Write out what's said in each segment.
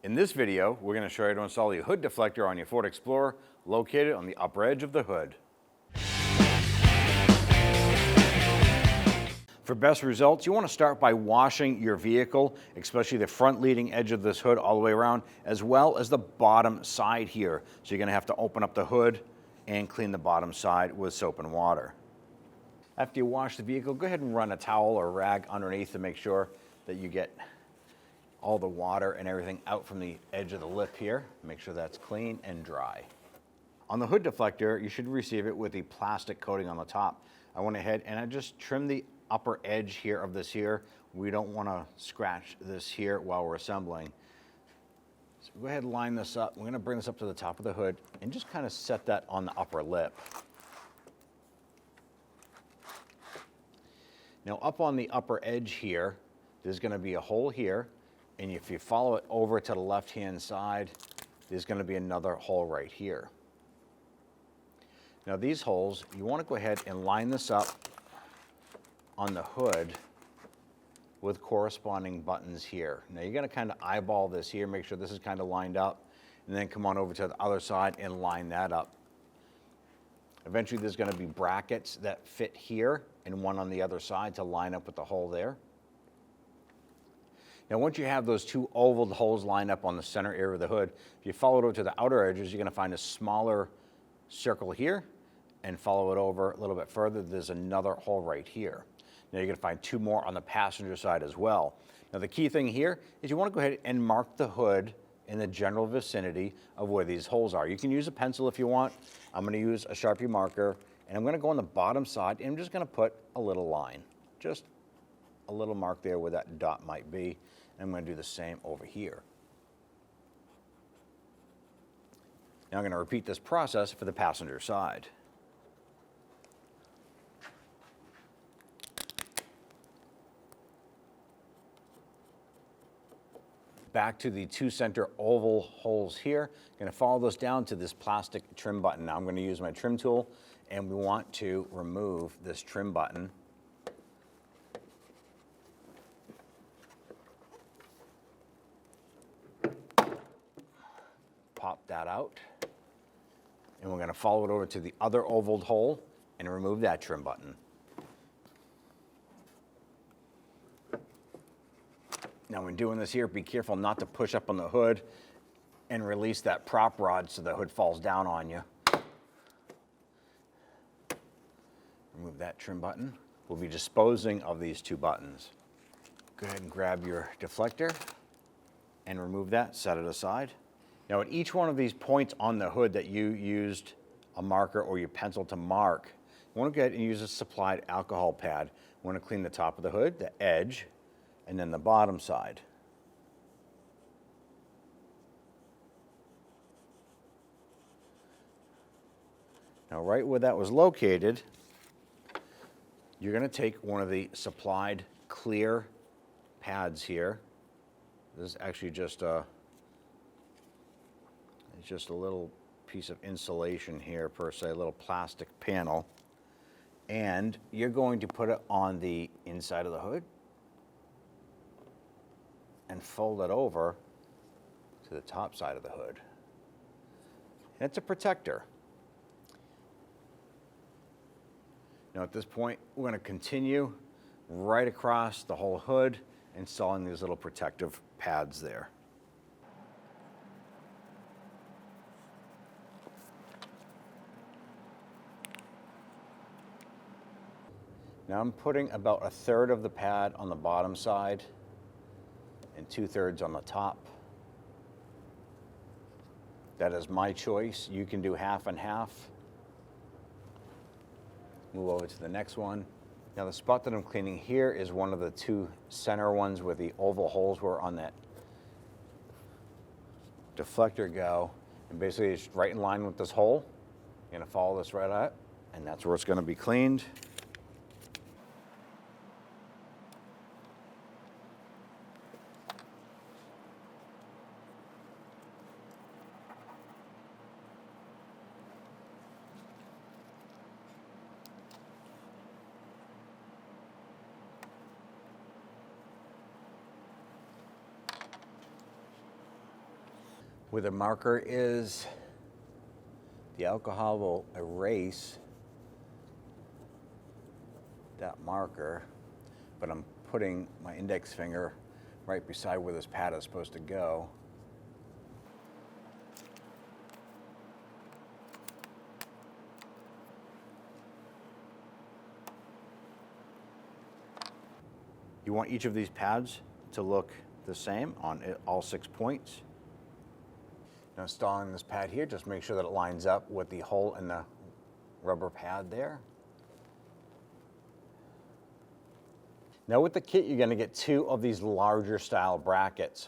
In this video, we're going to show you how to install the hood deflector on your Ford Explorer located on the upper edge of the hood. For best results, you want to start by washing your vehicle, especially the front leading edge of this hood all the way around, as well as the bottom side here. So you're going to have to open up the hood and clean the bottom side with soap and water. After you wash the vehicle, go ahead and run a towel or rag underneath to make sure that you get all the water and everything out from the edge of the lip here. Make sure that's clean and dry. On the hood deflector, you should receive it with a plastic coating on the top. I went ahead and I just trimmed the upper edge here of this here. We don't want to scratch this here while we're assembling. So go ahead and line this up. We're going to bring this up to the top of the hood and just kind of set that on the upper lip. Now up on the upper edge here, there's going to be a hole here. And if you follow it over to the left-hand side, there's going to be another hole right here. Now these holes, you want to go ahead and line this up on the hood with corresponding buttons here. Now you're going to kind of eyeball this here, make sure this is kind of lined up, and then come on over to the other side and line that up. Eventually there's going to be brackets that fit here and one on the other side to line up with the hole there. Now once you have those two oval holes lined up on the center area of the hood, if you follow it over to the outer edges, you're going to find a smaller circle here, and follow it over a little bit further, there's another hole right here. Now you're going to find two more on the passenger side as well. Now the key thing here is you want to go ahead and mark the hood in the general vicinity of where these holes are. You can use a pencil if you want. I'm going to use a Sharpie marker, and I'm going to go on the bottom side, and I'm just going to put a little line, just a little mark there where that dot might be. I'm going to do the same over here. Now I'm going to repeat this process for the passenger side. Back to the two center oval holes here. I'm going to follow those down to this plastic trim button. Now I'm going to use my trim tool, and we want to remove this trim button. Pop that out, and we're going to follow it over to the other oval hole and remove that trim button. Now when doing this here, be careful not to push up on the hood and release that prop rod so the hood falls down on you. Remove that trim button. We'll be disposing of these two buttons. Go ahead and grab your deflector and remove that, set it aside. Now at each one of these points on the hood that you used a marker or your pencil to mark, you want to go ahead and use a supplied alcohol pad. You want to clean the top of the hood, the edge, and then the bottom side. Now right where that was located, you're going to take one of the supplied clear pads here. This is actually just a little piece of insulation here per se, a little plastic panel. And you're going to put it on the inside of the hood and fold it over to the top side of the hood. And it's a protector. Now at this point, we're going to continue right across the whole hood, installing these little protective pads there. Now I'm putting about 1/3 of the pad on the bottom side and 2/3 on the top. That is my choice. You can do half and half. Move over to the next one. Now the spot that I'm cleaning here is one of the two center ones where the oval holes were on that deflector go. And basically it's right in line with this hole. You're going to follow this right out, and that's where it's going to be cleaned. Where the marker is, the alcohol will erase that marker, but I'm putting my index finger right beside where this pad is supposed to go. You want each of these pads to look the same on all 6 points. Now installing this pad here, just make sure that it lines up with the hole in the rubber pad there. Now with the kit, you're going to get 2 of these larger style brackets,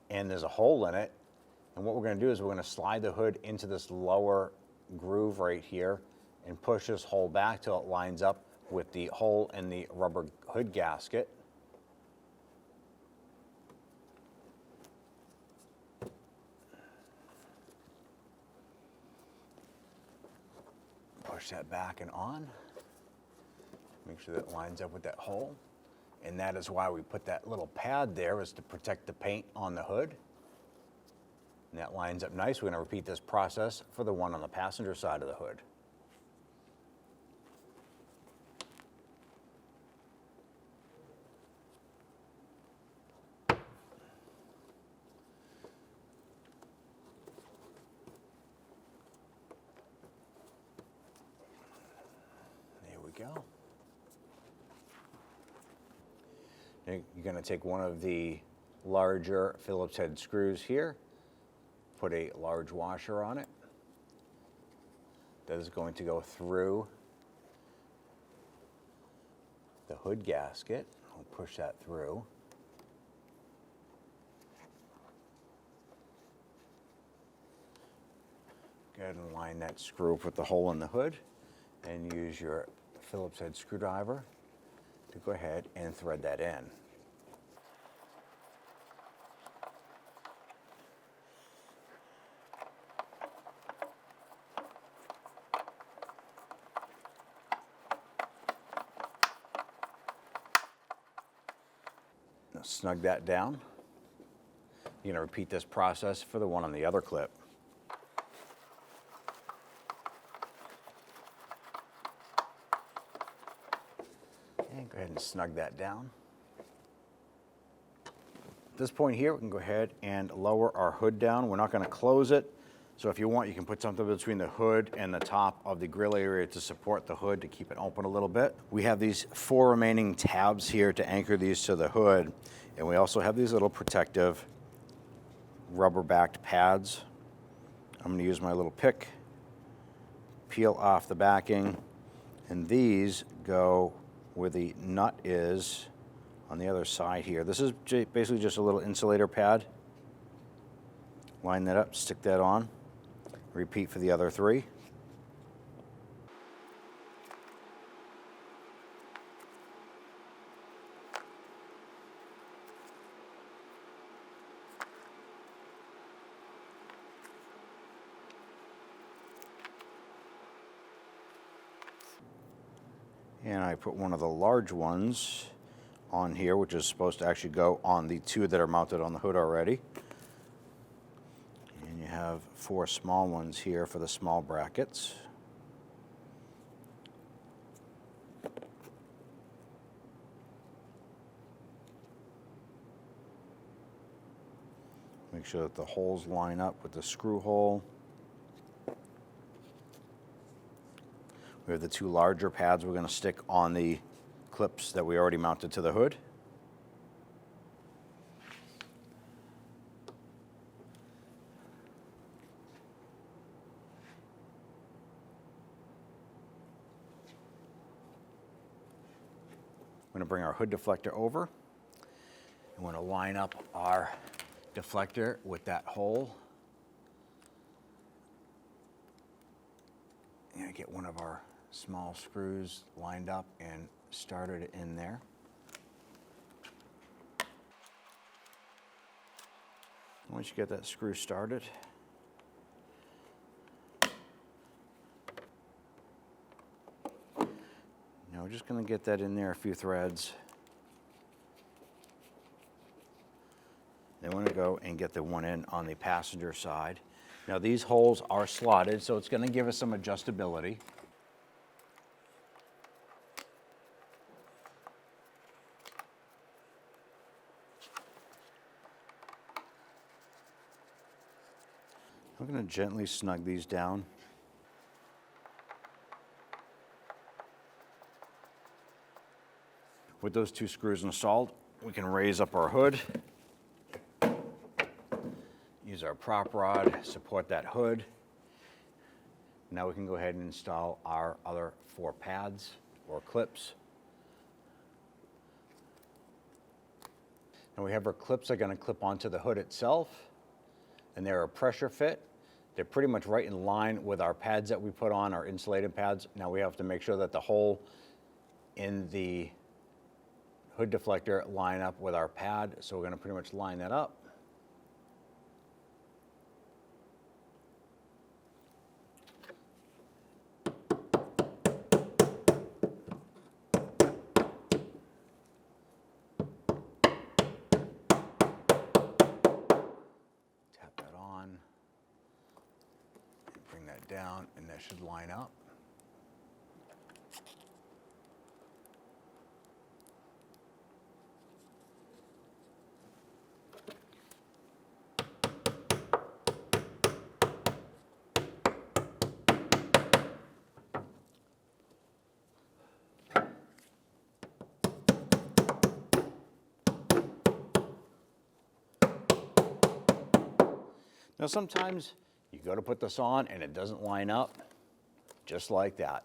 and there's a hole in it. And what we're going to do is we're going to slide the hood into this lower groove right here and push this hole back till it lines up with the hole in the rubber hood gasket. Push that back and on. Make sure that it lines up with that hole. And that is why we put that little pad there, is to protect the paint on the hood. And that lines up nice. We're going to repeat this process for the one on the passenger side of the hood. There we go. You're going to take one of the larger Phillips head screws here, put a large washer on it. That is going to go through the hood gasket. I'll push that through. Go ahead and line that screw up with the hole in the hood and use your Phillips head screwdriver to go ahead and thread that in. Now snug that down. You're going to repeat this process for the one on the other clip. And go ahead and snug that down. At this point here, we can go ahead and lower our hood down. We're not going to close it. So if you want, you can put something between the hood and the top of the grill area to support the hood to keep it open a little bit. We have these 4 remaining tabs here to anchor these to the hood. And we also have these little protective rubber-backed pads. I'm going to use my little pick, peel off the backing, and these go where the nut is on the other side here. This is basically just a little insulator pad. Line that up, stick that on. Repeat for the other 3. And I put one of the large ones on here, which is supposed to actually go on the 2 that are mounted on the hood already. And you have 4 small ones here for the small brackets. Make sure that the holes line up with the screw hole. We have the 2 larger pads we're going to stick on the clips that we already mounted to the hood. We're going to bring our hood deflector over. And we're going to line up our deflector with that hole. And get one of our small screws lined up and started in there. Once you get that screw started, now we're just going to get that in there a few threads. Then we're going to go and get the one in on the passenger side. Now these holes are slotted, so it's going to give us some adjustability. I'm going to gently snug these down. With those 2 screws installed, we can raise up our hood, use our prop rod, support that hood. Now we can go ahead and install our other 4 pads or clips. And we have our clips that are going to clip onto the hood itself, and they're a pressure fit. They're pretty much right in line with our pads that we put on, our insulated pads. Now we have to make sure that the hole in the hood deflector line up with our pad, so we're going to pretty much line that up. Tap that on, bring that down, and that should line up. Now sometimes you go to put this on and it doesn't line up, just like that.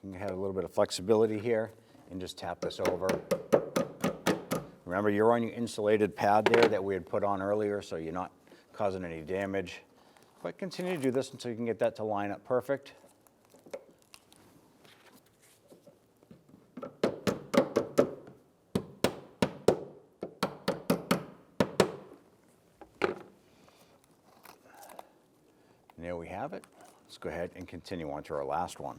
You can have a little bit of flexibility here and just tap this over. Remember, you're on your insulated pad there that we had put on earlier, so you're not causing any damage. But continue to do this until you can get that to line up perfect. And there we have it. Let's go ahead and continue on to our last one.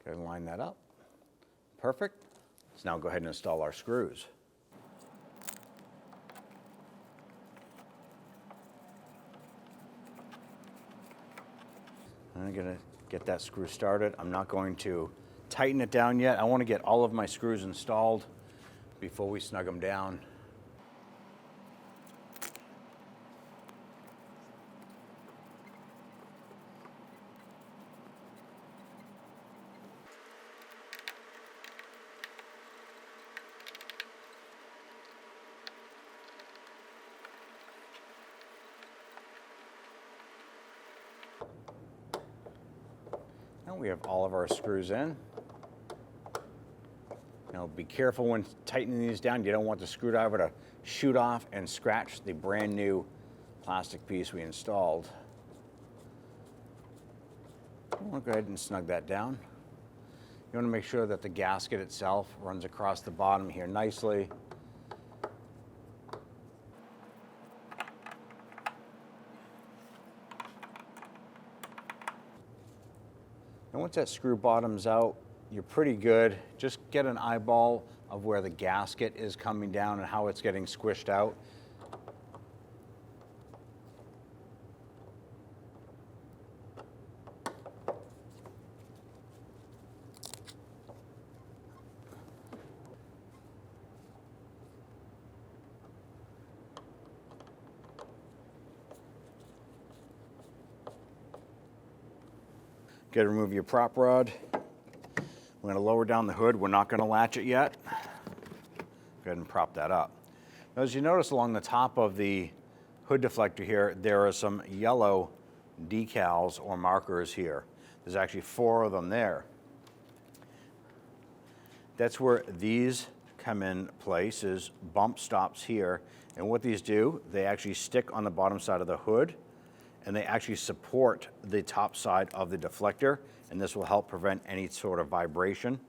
Go ahead and line that up. Perfect. Let's now go ahead and install our screws. I'm going to get that screw started. I'm not going to tighten it down yet. I want to get all of my screws installed before we snug them down. Now we have all of our screws in. Now be careful when tightening these down. You don't want the screwdriver to shoot off and scratch the brand new plastic piece we installed. We'll go ahead and snug that down. You want to make sure that the gasket itself runs across the bottom here nicely. And once that screw bottoms out, you're pretty good. Just get an eyeball of where the gasket is coming down and how it's getting squished out. Got to remove your prop rod. We're going to lower down the hood. We're not going to latch it yet. Go ahead and prop that up. Now, as you notice along the top of the hood deflector here, there are some yellow decals or markers here. There's actually 4 of them there. That's where these come in place, is bump stops here. And what these do, they actually stick on the bottom side of the hood, and they actually support the top side of the deflector, and this will help prevent any sort of vibration.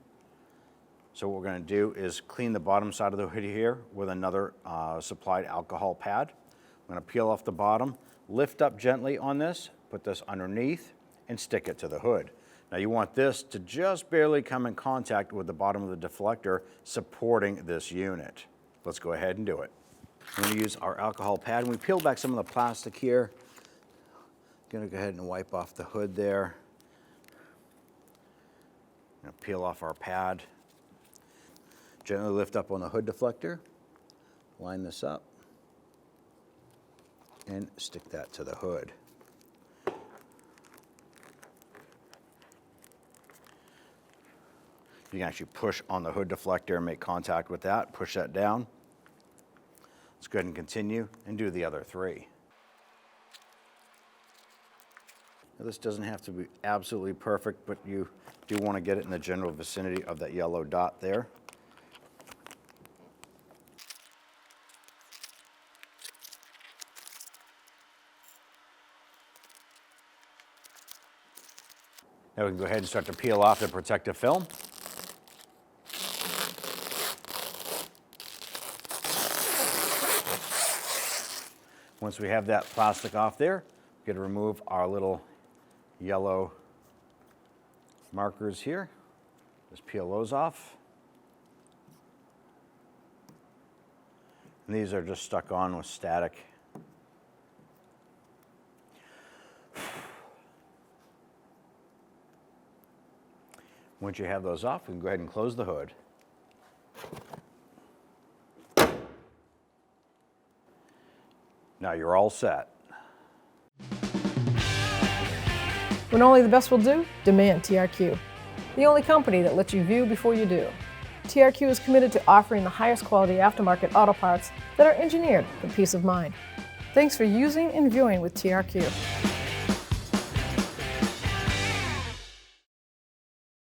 So what we're going to do is clean the bottom side of the hood here with another supplied alcohol pad. I'm going to peel off the bottom, lift up gently on this, put this underneath, and stick it to the hood. Now you want this to just barely come in contact with the bottom of the deflector supporting this unit. Let's go ahead and do it. I'm going to use our alcohol pad, and we peel back some of the plastic here. I'm going to go ahead and wipe off the hood there. I'm going to peel off our pad. Gently lift up on the hood deflector, line this up, and stick that to the hood. You can actually push on the hood deflector and make contact with that, push that down. Let's go ahead and continue and do the other three. Now, this doesn't have to be absolutely perfect, but you do want to get it in the general vicinity of that yellow dot there. Now we can go ahead and start to peel off the protective film. Once we have that plastic off there, we're going to remove our little yellow markers here. Just peel those off. And these are just stuck on with static. Once you have those off, we can go ahead and close the hood. Now you're all set. When only the best will do, demand TRQ. The only company that lets you view before you do. TRQ is committed to offering the highest quality aftermarket auto parts that are engineered for peace of mind. Thanks for using and viewing with TRQ.